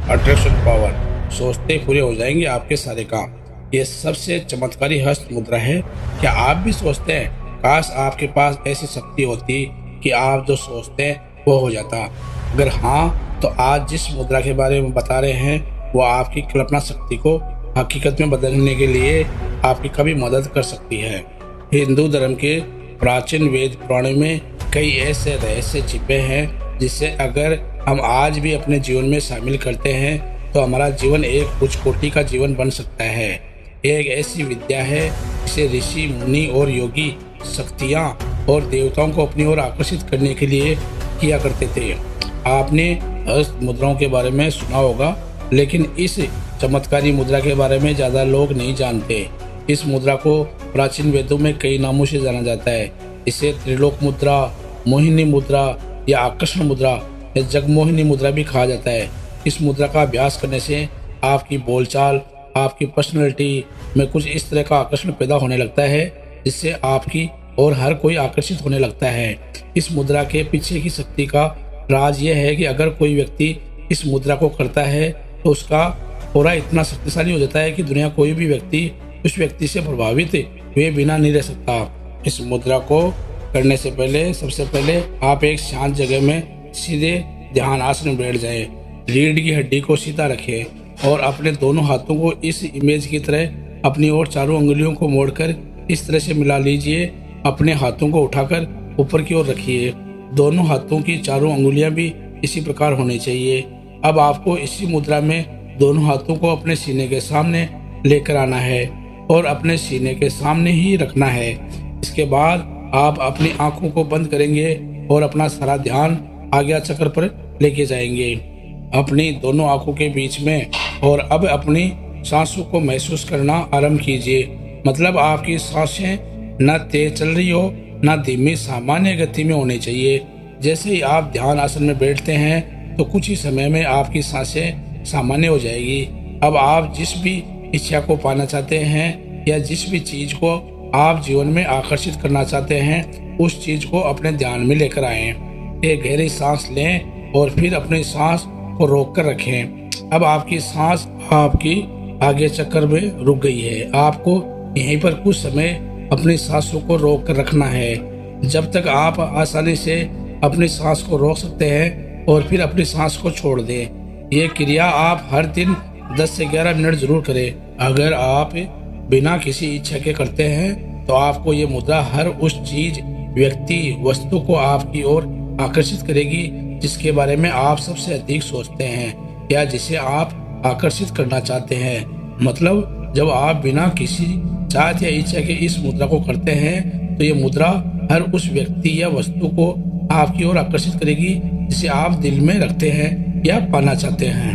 Attraction power, सोचते ही पूरे हो जाएंगे आपके सारे काम। ये सबसे चमत्कारी हस्त मुद्रा है। क्या आप भी सोचते हैं काश आपके पास ऐसी शक्ति होती कि आप जो सोचते हैं वो हो जाता? अगर हाँ, तो आज जिस मुद्रा के बारे में बता रहे हैं वो आपकी कल्पना शक्ति को हकीकत में बदलने के लिए आपकी कभी मदद कर सकती है। हिंदू धर्म के प्राचीन वेद पुराणों में कई ऐसे रहस्य छिपे हैं जिसे अगर हम आज भी अपने जीवन में शामिल करते हैं तो हमारा जीवन एक उच्च कोटि का जीवन बन सकता है। एक ऐसी विद्या है जिसे ऋषि मुनि और योगी शक्तियाँ और देवताओं को अपनी ओर आकर्षित करने के लिए किया करते थे। आपने हस्त मुद्राओं के बारे में सुना होगा, लेकिन इस चमत्कारी मुद्रा के बारे में ज़्यादा लोग नहीं जानते। इस मुद्रा को प्राचीन वेदों में कई नामों से जाना जाता है। इसे त्रिलोक मुद्रा, मोहिनी मुद्रा या आकर्षण मुद्रा या जगमोहिनी मुद्रा भी कहा जाता है। इस मुद्रा का अभ्यास करने से आपकी बोलचाल, आपकी पर्सनैलिटी में कुछ इस तरह का आकर्षण पैदा होने लगता है जिससे आपकी और हर कोई आकर्षित होने लगता है। इस मुद्रा के पीछे की शक्ति का राज यह है कि अगर कोई व्यक्ति इस मुद्रा को करता है तो उसका ऑरा इतना शक्तिशाली हो जाता है कि दुनिया कोई भी व्यक्ति उस व्यक्ति से प्रभावित हुए बिना नहीं रह सकता। इस मुद्रा को करने से पहले सबसे पहले आप एक शांत जगह में सीधे ध्यान आसन में बैठ जाएं। रीढ़ की हड्डी को सीधा रखें और अपने दोनों हाथों को इस इमेज की तरह अपनी ओर चारों उंगलियों को मोड़कर इस तरह से मिला लीजिए। अपने हाथों को उठाकर ऊपर की ओर रखिए। दोनों हाथों की चारों उंगलियां भी इसी प्रकार होनी चाहिए। अब आपको इसी मुद्रा में दोनों हाथों को अपने सीने के सामने लेकर आना है और अपने सीने के सामने ही रखना है। इसके बाद आप अपनी आंखों को बंद करेंगे और अपना सारा ध्यान आज्ञा चक्र पर लेके जाएंगे, अपनी दोनों आंखों के बीच में। और अब अपनी सांसों को महसूस करना आरंभ कीजिए। मतलब आपकी सांसें न तेज चल रही हो न धीमी, सामान्य गति में होनी चाहिए। जैसे ही आप ध्यान आसन में बैठते हैं तो कुछ ही समय में आपकी सांसें सामान्य हो जाएगी। अब आप जिस भी इच्छा को पाना चाहते हैं या जिस भी चीज को आप जीवन में आकर्षित करना चाहते हैं उस चीज को अपने ध्यान में लेकर आएं। एक गहरी सांस लें और फिर अपनी सांस को रोक कर रखें। अब आपकी सांस आपकी आगे चक्कर में रुक गई है। आपको यहीं पर कुछ समय अपनी सांसों को रोक कर रखना है जब तक आप आसानी से अपनी सांस को रोक सकते हैं और फिर अपनी सांस को छोड़ दें। ये क्रिया आप हर दिन 10 से 11 मिनट जरूर करें। अगर आप बिना किसी इच्छा के करते हैं तो आपको ये मुद्रा हर उस चीज, व्यक्ति, वस्तु को आपकी ओर आकर्षित करेगी जिसके बारे में आप सबसे अधिक सोचते हैं या जिसे आप आकर्षित करना चाहते हैं। मतलब जब आप बिना किसी चाहत या इच्छा के इस मुद्रा को करते हैं तो ये मुद्रा हर उस व्यक्ति या वस्तु को आपकी ओर आकर्षित करेगी जिसे आप दिल में रखते हैं या पाना चाहते हैं।